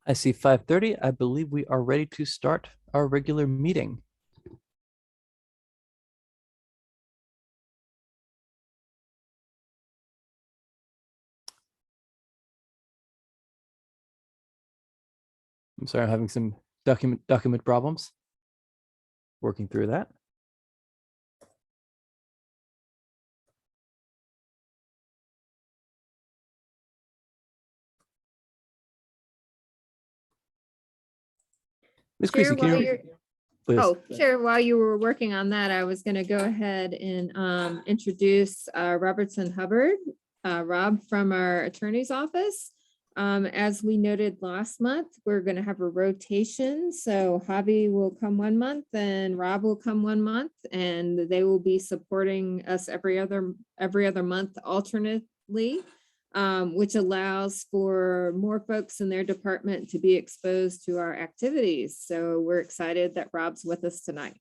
I see 5:30. I believe we are ready to start our regular meeting. I'm sorry, I'm having some document problems. Working through that. Ms. Chair, Creasy, can while you you're, please? Chair, while you were working on that, I was going to go ahead and introduce Robertson Hubbard, Rob from our attorney's office. As we noted last month, we're going to have a rotation. So Javi will come 1 month and Rob will come 1 month, and they will be supporting us every other month alternately. Which allows for more folks in their department to be exposed to our activities. So we're excited that Rob's with us tonight.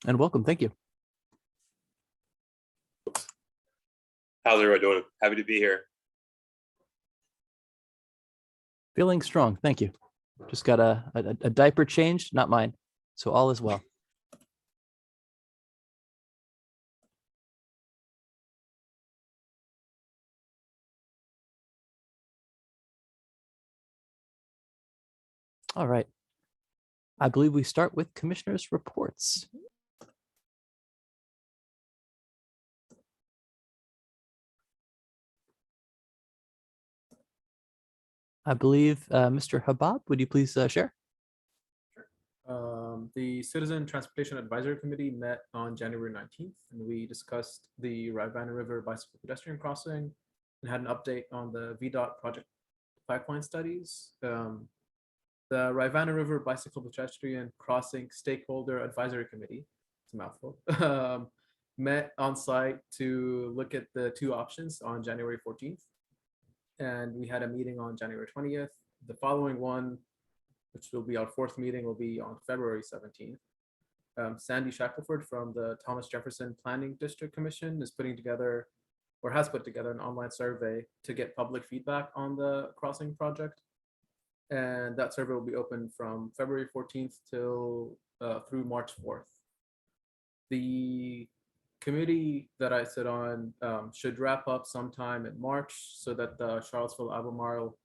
And welcome, thank you. How's everyone doing? Happy to be here. Feeling strong, thank you. Just got a diaper changed, not mine. So all is well. All right. I believe we start with commissioners' reports. I believe Mr. Habab, would you please share? The Citizen Transportation Advisory Committee met on January 19th, and we discussed the Rivanna River bicycle pedestrian crossing and had an update on the VDOT project pipeline studies. The Rivanna River Bicycle Pedestrian Crossing Stakeholder Advisory Committee, it's a mouthful, met on site to look at the two options on January 14th. And we had a meeting on January 20th. The following one, which will be our fourth meeting, will be on February 17th. Sandy Shackelford from the Thomas Jefferson Planning District Commission is putting together, or has put together, an online survey to get public feedback on the crossing project. And that survey will be open from February 14th till through March 4th. The committee that I sit on should wrap up sometime in March so that the Charlottesville-Albemarle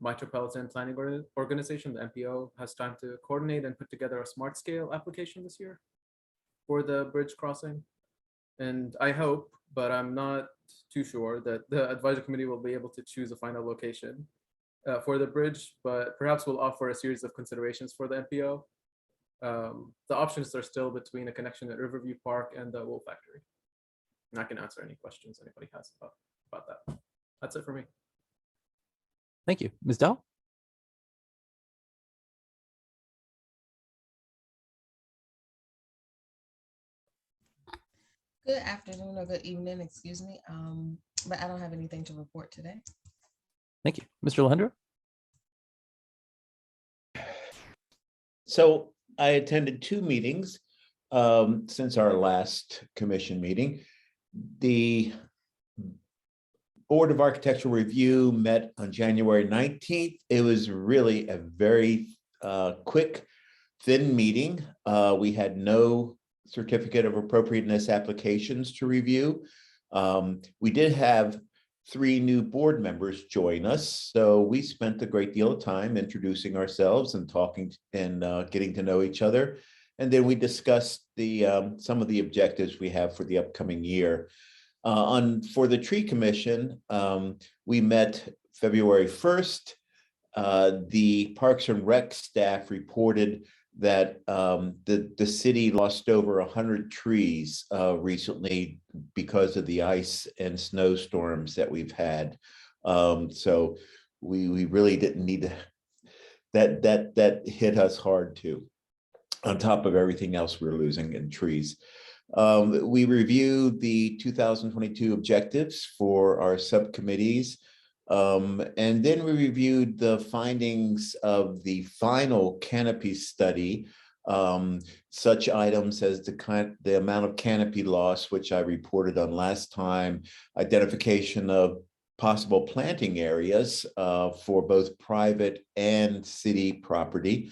Metropolitan Planning Organization, the MPO, has time to coordinate and put together a smart scale application this year for the bridge crossing. And I hope, but I'm not too sure, that the advisory committee will be able to choose a final location for the bridge, but perhaps we'll offer a series of considerations for the MPO. The options are still between a connection at Riverview Park and the Wool Factory. And I can answer any questions anybody has about that. That's it for me. Thank you. Ms. Dell? Good afternoon or good evening, excuse me. But I don't have anything to report today. Thank you. Mr. Alejandro? So I attended two meetings since our last commission meeting. The Board of Architectural Review met on January 19th. It was really a very quick, thin meeting. We had no certificate of appropriateness applications to review. We did have 3 new board members join us, so we spent a great deal of time introducing ourselves and talking and getting to know each other. And then we discussed some of the objectives we have for the upcoming year. For the Tree Commission, we met February 1st. The Parks and Rec staff reported that the city lost over 100 trees recently because of the ice and snowstorms that we've had. So we really didn't need to, that hit us hard too, on top of everything else we're losing in trees. We reviewed the 2022 objectives for our subcommittees. And then we reviewed the findings of the final canopy study, such items as the amount of canopy loss, which I reported on last time, identification of possible planting areas for both private and city property.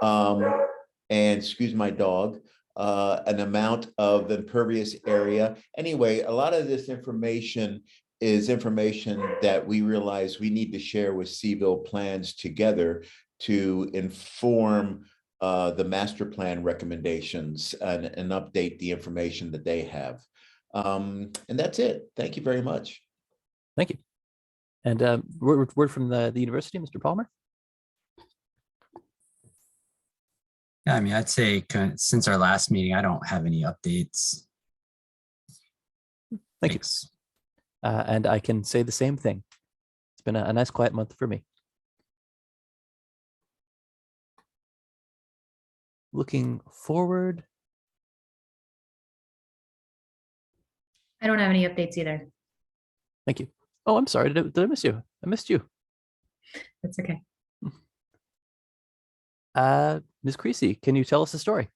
And excuse my dog, an amount of impervious area. Anyway, a lot of this information is information that we realize we need to share with Seville Plans together to inform the master plan recommendations and update the information that they have. And that's it. Thank you very much. Thank you. And word from the university, Mr. Palmer? Yeah, I mean, I'd say since our last meeting, I don't have any updates. Thank you. Thanks. And I can say the same thing. It's been a nice quiet month for me. Looking forward. I don't have any updates either. Thank you. Oh, I'm sorry. Did I miss you? I missed you. That's okay. Ms. Creasy, can you tell us a story?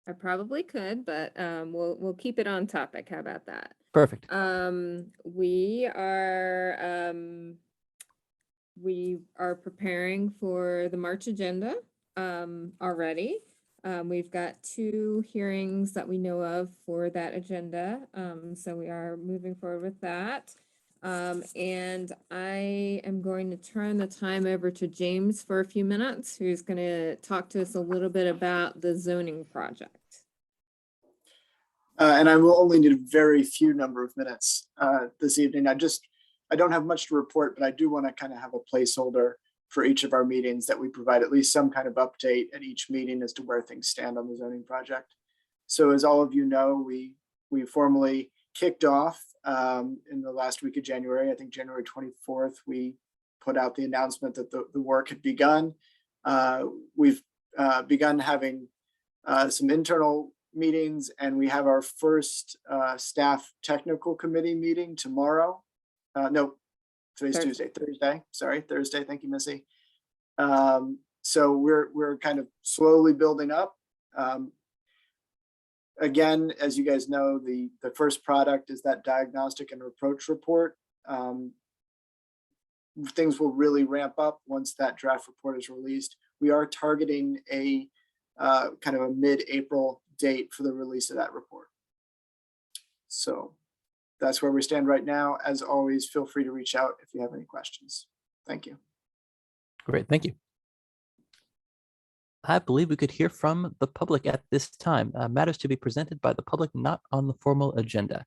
I probably could, but we'll keep it on topic. How about that? Perfect. We are preparing for the March agenda already. We've got 2 hearings that we know of for that agenda. So we are moving forward with that. And I am going to turn the time over to James for a few minutes, who's going to talk to us a little bit about the zoning project. And I will only need a very few number of minutes this evening. I don't have much to report, but I do want to kind of have a placeholder for each of our meetings that we provide at least some kind of update at each meeting as to where things stand on the zoning project. So as all of you know, we formally kicked off in the last week of January. I think January 24th, we put out the announcement that the work had begun. We've begun having some internal meetings, and we have our first staff technical committee meeting tomorrow. No, today's Thursday. Thursday. Thank you, Missy. So we're kind of slowly building up. Again, as you guys know, the first product is that diagnostic and approach report. Things will really ramp up once that draft report is released. We are targeting a kind of a mid-April date for the release of that report. So that's where we stand right now. As always, feel free to reach out if you have any questions. Thank you. Great. Thank you. I believe we could hear from the public at this time. Matters to be presented by the public not on the formal agenda.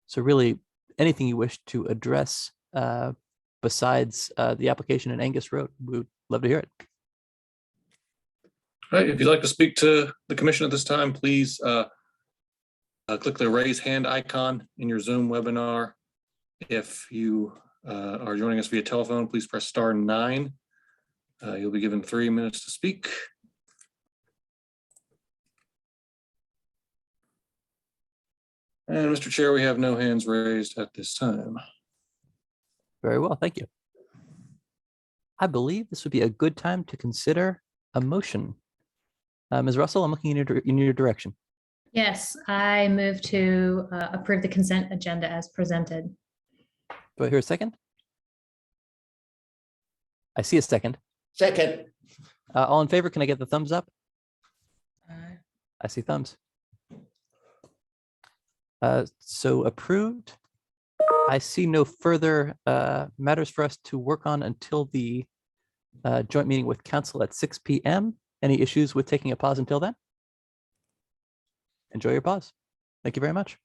So really, anything you wish to address besides the application in Angus Road, we would love to hear it. All right, if you'd like to speak to the commission at this time, please click the raise hand icon in your Zoom webinar. If you are joining us via telephone, please press *9. You'll be given 3 minutes to speak. And Mr. Chair, we have no hands raised at this time. Very well, thank you. I believe this would be a good time to consider a motion. Ms. Russell, I'm looking in your direction. Yes, I move to approve the consent agenda as presented. Do I hear a second? I see a second. Second. All in favor, can I get the thumbs up? Aye. I see thumbs. So approved. I see no further matters for us to work on until the joint meeting with council at 6 p.m. Any issues with taking a pause until then? Enjoy your pause. Thank you very much.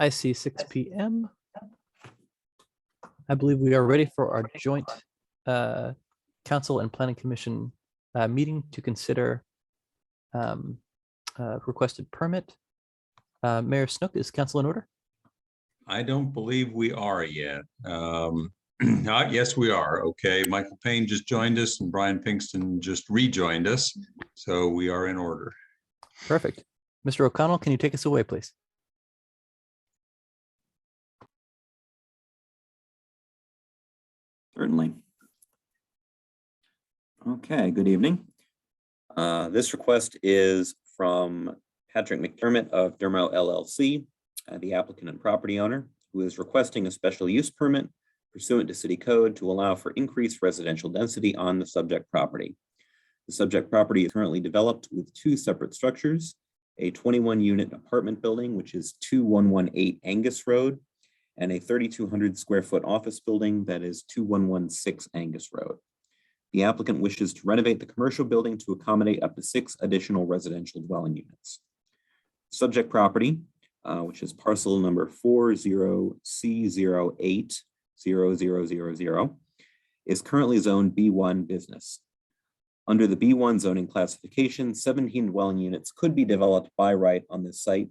I see 6 p.m. I believe we are ready for our joint Council and Planning Commission meeting to consider requested permit. Mayor Snook, is council in order? I don't believe we are yet. Yes, we are. Okay, Michael Payne just joined us and Brian Pinkston just rejoined us. So we are in order. Perfect. Mr. O'Connell, can you take us away, please? Certainly. Okay, good evening. This request is from Patrick McDermott of Dermo LLC, the applicant and property owner, who is requesting a special use permit pursuant to city code to allow for increased residential density on the subject property. The subject property is currently developed with two separate structures, a 21-unit apartment building, which is 2118 Angus Road, and a 3,200 square foot office building that is 2116 Angus Road. The applicant wishes to renovate the commercial building to accommodate up to 6 additional residential dwelling units. Subject property, which is parcel number 40C080000, is currently zoned B1 business. Under the B1 zoning classification, 17 dwelling units could be developed by right on this site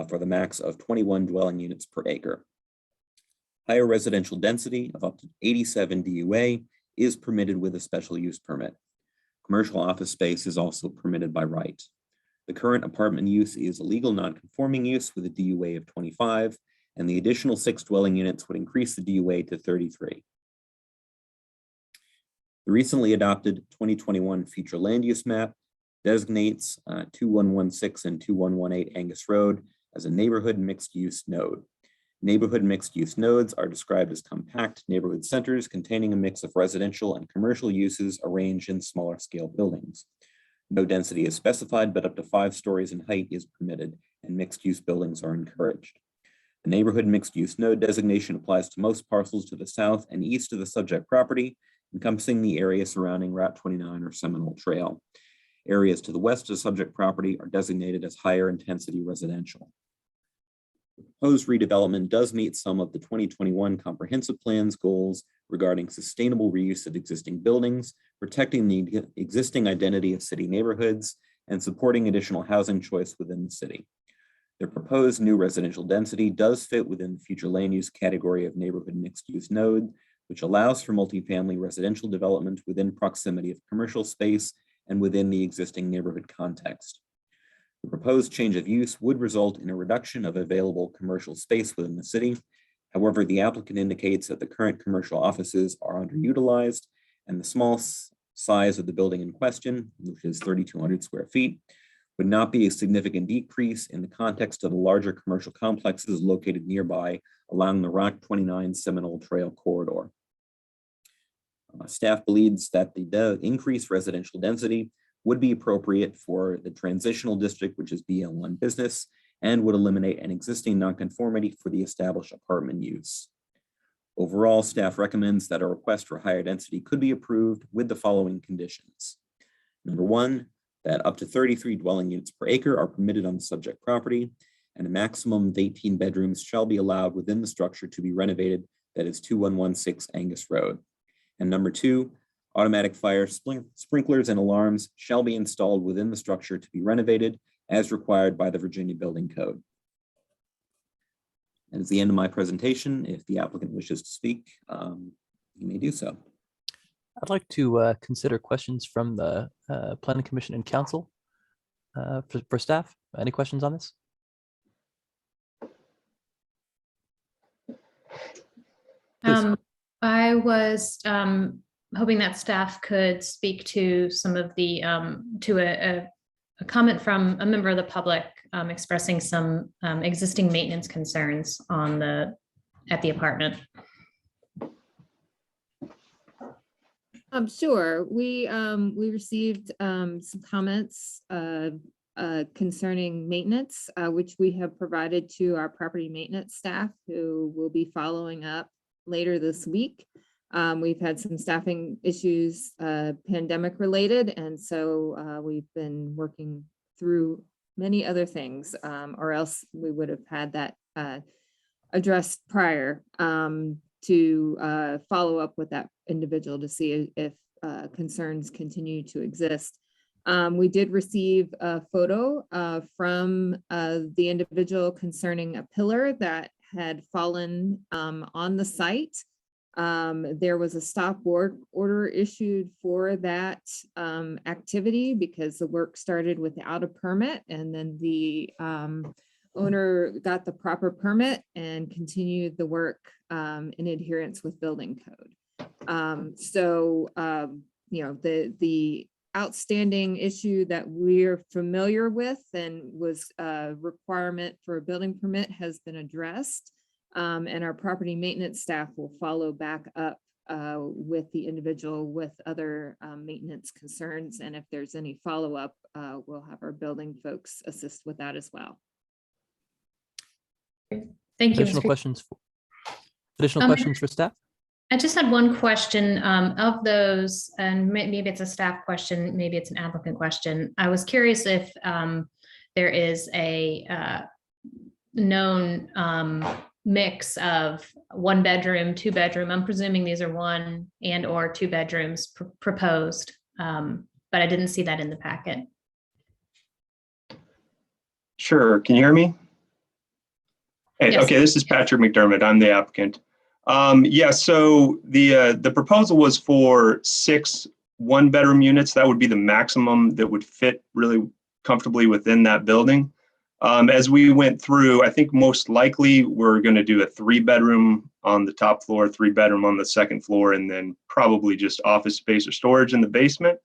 for the max of 21 dwelling units per acre. Higher residential density of up to 87 DUA is permitted with a special use permit. Commercial office space is also permitted by right. The current apartment use is a legal non-conforming use with a DUA of 25, and the additional 6 dwelling units would increase the DUA to 33. The recently adopted 2021 future land use map designates 2116 and 2118 Angus Road as a neighborhood mixed use node. Neighborhood mixed use nodes are described as compact neighborhood centers containing a mix of residential and commercial uses arranged in smaller scale buildings. No density is specified, but up to 5 stories in height is permitted, and mixed use buildings are encouraged. The neighborhood mixed use node designation applies to most parcels to the south and east of the subject property, encompassing the area surrounding Route 29 or Seminole Trail. Areas to the west of the subject property are designated as higher intensity residential. The proposed redevelopment does meet some of the 2021 comprehensive plan's goals regarding sustainable reuse of existing buildings, protecting the existing identity of city neighborhoods, and supporting additional housing choice within the city. The proposed new residential density does fit within the future land use category of neighborhood mixed use node, which allows for multifamily residential development within proximity of commercial space and within the existing neighborhood context. The proposed change of use would result in a reduction of available commercial space within the city. However, the applicant indicates that the current commercial offices are underutilized, and the small size of the building in question, which is 3,200 square feet, would not be a significant decrease in the context of the larger commercial complexes located nearby along the Route 29 Seminole Trail corridor. Staff believes that the increased residential density would be appropriate for the transitional district, which is BL1 business, and would eliminate an existing nonconformity for the established apartment use. Overall, staff recommends that a request for higher density could be approved with the following conditions. Number 1, that up to 33 dwelling units per acre are permitted on the subject property, and a maximum of 18 bedrooms shall be allowed within the structure to be renovated, that is 2116 Angus Road. And number 2, automatic fire sprinklers and alarms shall be installed within the structure to be renovated as required by the Virginia Building Code. That is the end of my presentation. If the applicant wishes to speak, you may do so. I'd like to consider questions from the Planning Commission and Council for staff. Any questions on this? I was hoping that staff could speak to some of the, to a comment from a member of the public expressing some existing maintenance concerns on at the apartment. Sure. We received some comments concerning maintenance, which we have provided to our property maintenance staff, who will be following up later this week. We've had some staffing issues, pandemic related, and so we've been working through many other things, or else we would have had that addressed prior, to follow up with that individual to see if concerns continue to exist. We did receive a photo from the individual concerning a pillar that had fallen on the site. There was a stop work order issued for that activity because the work started without a permit, and then the owner got the proper permit and continued the work in adherence with building code. You know, the outstanding issue that we're familiar with and was a requirement for a building permit has been addressed. And our property maintenance staff will follow back up with the individual with other maintenance concerns. And if there's any follow-up, we'll have our building folks assist with that as well. Thank you. Additional Mr. questions? Additional Um, questions for staff? I just had one question of those, and maybe it's a staff question, maybe it's an applicant question. I was curious if there is a known mix of 1 bedroom, 2 bedroom. I'm presuming these are 1 and or 2 bedrooms proposed, but I didn't see that in the packet. Sure. Can you hear me? Hey, Yes. okay, this is Patrick McDermott. I'm the applicant. Yeah, so the proposal was for 6 1-bedroom units. That would be the maximum that would fit really comfortably within that building. As we went through, I think most likely we're going to do a 3-bedroom on the top floor, 3-bedroom on the second floor, and then probably just office space or storage in the basement.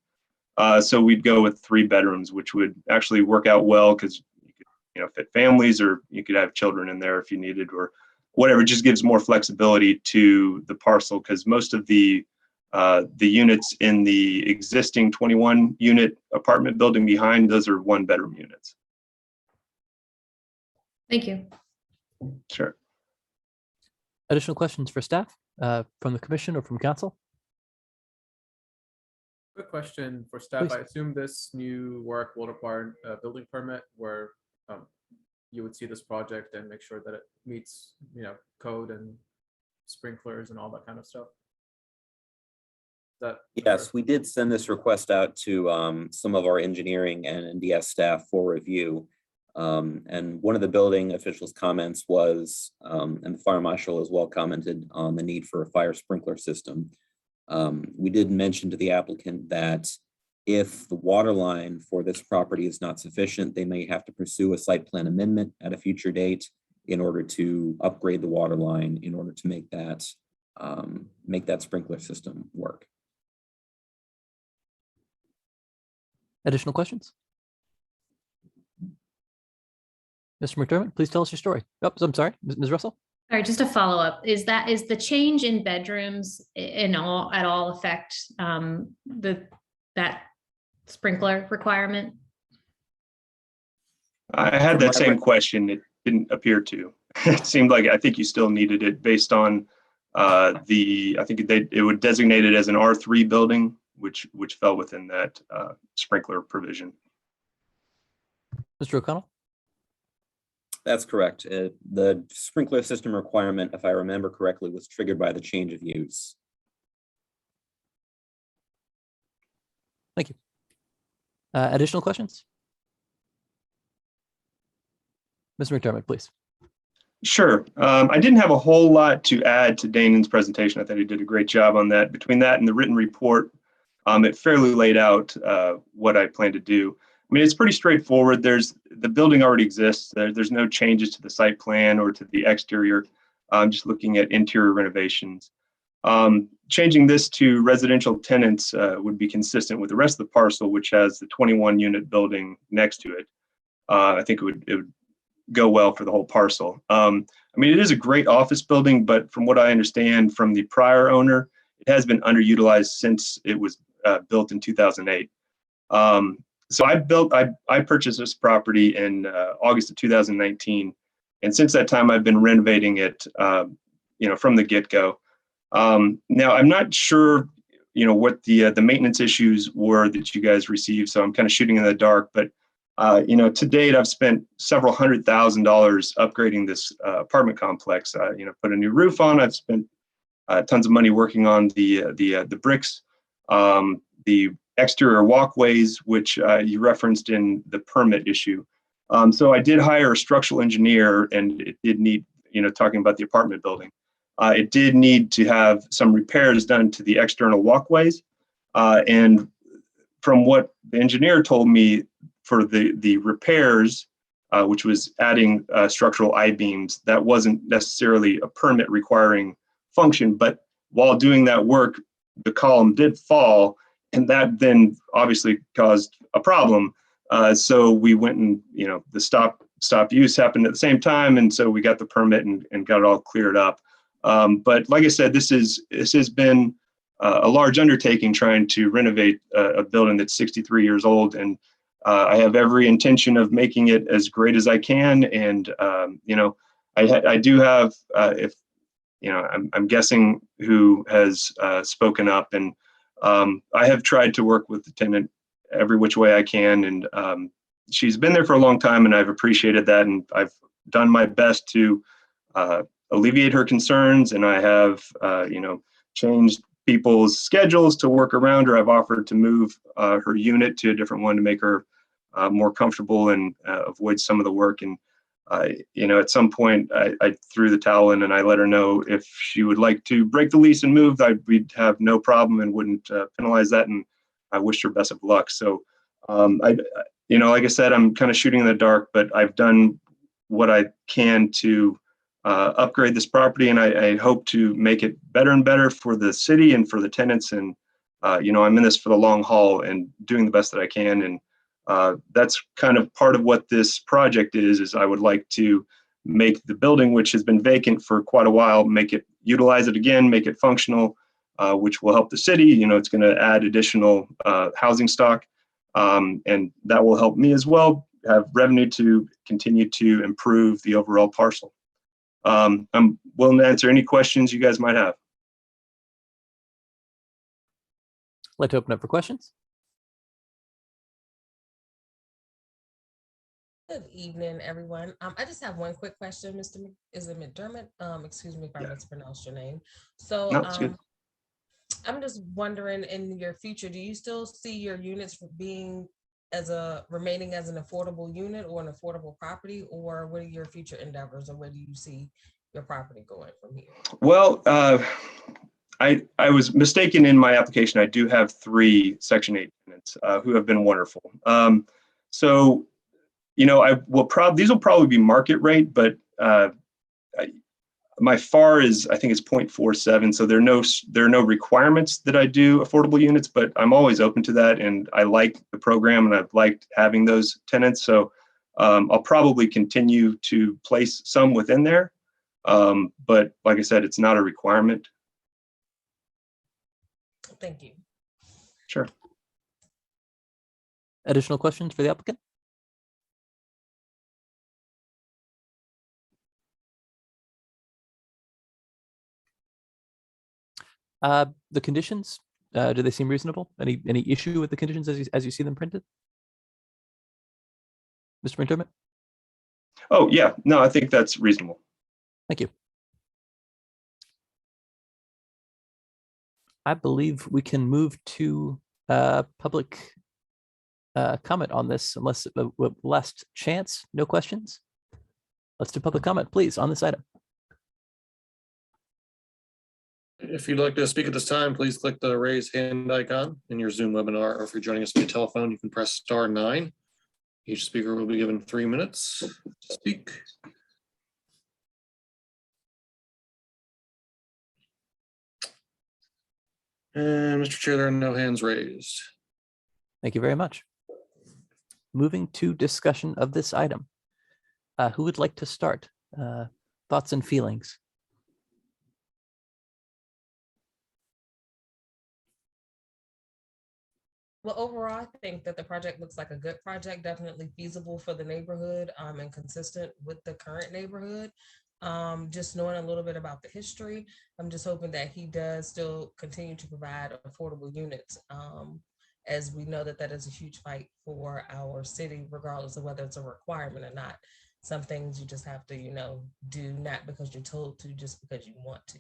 So we'd go with 3 bedrooms, which would actually work out well because you could, you know, fit families, or you could have children in there if you needed, or whatever. It just gives more flexibility to the parcel because most of the units in the existing 21 unit apartment building behind, those are 1-bedroom units. Thank you. Sure. Additional questions for staff from the commission or from council? Quick question for staff. Please. I assume this new work will require a building permit where you would see this project and make sure that it meets, you know, code and sprinklers and all that kind of stuff. Yes, we did send this request out to some of our engineering and NDS staff for review. And one of the building officials' comments was, and the fire marshal as well commented on the need for a fire sprinkler system. We did mention to the applicant that if the water line for this property is not sufficient, they may have to pursue a site plan amendment at a future date in order to upgrade the water line in order to make that sprinkler system work. Additional questions? Mr. McDermott, please tell us your story. Oh, I'm sorry, Ms. Russell. All right, just a follow-up. Is the change in bedrooms at all affect that sprinkler requirement? I had that same question. It didn't appear to. It seemed like I think you still needed it based on I think it would designate it as an R3 building, which fell within that sprinkler provision. Mr. O'Connell? That's correct. The sprinkler system requirement, if I remember correctly, was triggered by the change of use. Thank you. Additional questions? Mr. McDermott, please. Sure. I didn't have a whole lot to add to Damon's presentation. I thought he did a great job on that. Between that and the written report, it fairly laid out what I plan to do. I mean, it's pretty straightforward. The building already exists. There's no changes to the site plan or to the exterior. I'm just looking at interior renovations. Changing this to residential tenants would be consistent with the rest of the parcel, which has the 21 unit building next to it. I think it would go well for the whole parcel. I mean, it is a great office building, but from what I understand from the prior owner, it has been underutilized since it was built in 2008. So I purchased this property in August of 2019. And since that time, I've been renovating it, from the get-go. Now, I'm not sure, what the maintenance issues were that you guys received. So I'm kind of shooting in the dark, but To date, I've spent several $100,000 upgrading this apartment complex. Put a new roof on. I've spent tons of money working on the bricks, the exterior walkways, which you referenced in the permit issue. So I did hire a structural engineer, and it did need, talking about the apartment building, it did need to have some repairs done to the external walkways. And from what the engineer told me, for the repairs, which was adding structural I-beams, that wasn't necessarily a permit requiring function, but while doing that work, the column did fall, and that then obviously caused a problem. So we went and, the stop use happened at the same time, and so we got the permit and got it all cleared up. But like I said, this has been a large undertaking trying to renovate a building that's 63 years old, and I have every intention of making it as great as I can. And I do have, I'm guessing who has spoken up, and I have tried to work with the tenant every which way I can, and she's been there for a long time, and I've appreciated that, and I've done my best to alleviate her concerns, and I have changed people's schedules to work around her. I've offered to move her unit to a different one to make her more comfortable and avoid some of the work. And at some point I threw the towel in, and I let her know if she would like to break the lease and move, we'd have no problem and wouldn't penalize that. And I wished her best of luck. So like I said, I'm kind of shooting in the dark, but I've done what I can to upgrade this property, and I hope to make it better and better for the city and for the tenants. And I'm in this for the long haul and doing the best that I can. And that's kind of part of what this project is I would like to make the building, which has been vacant for quite a while, utilize it again, make it functional, which will help the city. It's going to add additional housing stock, and that will help me as well have revenue to continue to improve the overall parcel. I'm willing to answer any questions you guys might have. I'd like to open up for questions. Good evening, everyone. I just have one quick question, is it McDermott? Excuse me if I mispronounced your name. So No, it's good. I'm just wondering, in your future, do you still see your units being remaining as an affordable unit or an affordable property, or what are your future endeavors, or where do you see your property going from here? Well, I was mistaken in my application. I do have 3 Section 8 tenants who have been wonderful. So, these will probably be market rate, but my FAR is, I think it's 0.47. So there are no requirements that I do affordable units, but I'm always open to that. And I like the program, and I've liked having those tenants. So I'll probably continue to place some within there. But like I said, it's not a requirement. Thank you. Sure. Additional questions for the applicant? The conditions, do they seem reasonable? Any issue with the conditions as you see them printed? Mr. McDermott? Oh, yeah. No, I think that's reasonable. Thank you. I believe we can move to public comment on this, unless last chance, no questions. Let's do public comment, please, on this item. If you'd like to speak at this time, please click the raise hand icon in your Zoom webinar, or if you're joining us via telephone, you can press *9. Each speaker will be given 3 minutes to speak. And Mr. Chair, there are no hands raised. Thank you very much. Moving to discussion of this item. Who would like to start? Thoughts and feelings? Well, overall, I think that the project looks like a good project, definitely feasible for the neighborhood, and consistent with the current neighborhood. Just knowing a little bit about the history, I'm just hoping that he does still continue to provide affordable units as we know that that is a huge fight for our city, regardless of whether it's a requirement or not. Some things you just have to, do not because you're told to, just because you want to.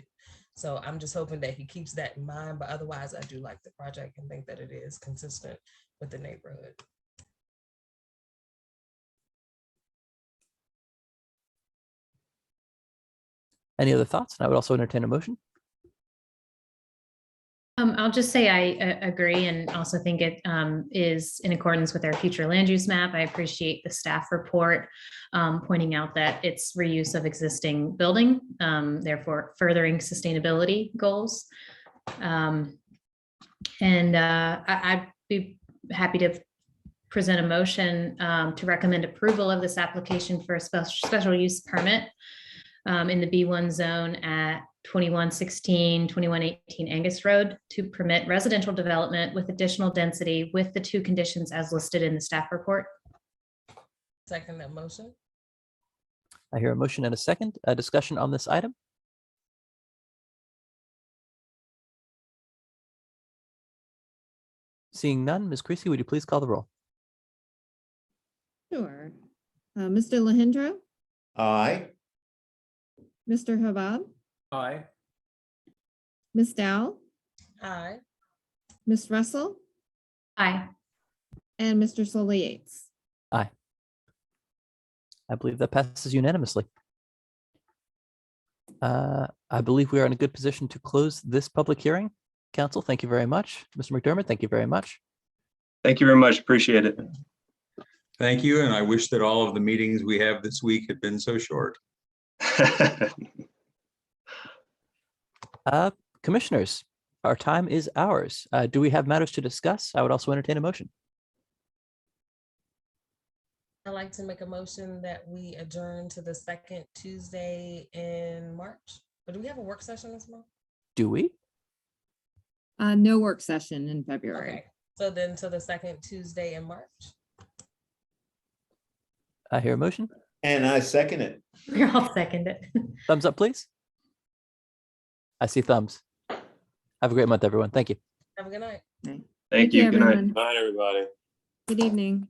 So I'm just hoping that he keeps that in mind, but otherwise I do like the project and think that it is consistent with the neighborhood. Any other thoughts? And I would also entertain a motion. I'll just say I agree and also think it is in accordance with our future land use map. I appreciate the staff report pointing out that it's reuse of existing building, therefore furthering sustainability goals. And I'd be happy to present a motion to recommend approval of this application for a special use permit in the B1 zone at 2116, 2118 Angus Road to permit residential development with additional density with the 2 conditions as listed in the staff report. Second that motion. I hear a motion and a second. A discussion on this item. Seeing none, Ms. Creasy, would you please call the roll? Sure. Mr. Lahindra, Aye. Mr. Habab, Aye. Ms. Dow, Aye. Ms. Russell, Aye. and Mr. Sola Yates. Aye. I believe that passes unanimously. I believe we are in a good position to close this public hearing. Council, thank you very much. Mr. McDermott, thank you very much. Thank you very much. Appreciate it. Thank you, and I wish that all of the meetings we have this week had been so short. Commissioners, our time is ours. Do we have matters to discuss? I would also entertain a motion. I'd like to make a motion that we adjourn to the second Tuesday in March. But do we have a work session this month? Do we? No work session in February. Okay, so then to the second Tuesday in March. I hear a motion. And I second it. I'll second it. Thumbs up, please. I see thumbs. Have a great month, everyone. Thank you. Have a good night. Thank you. Good night. Everyone. Bye, everybody. Good evening.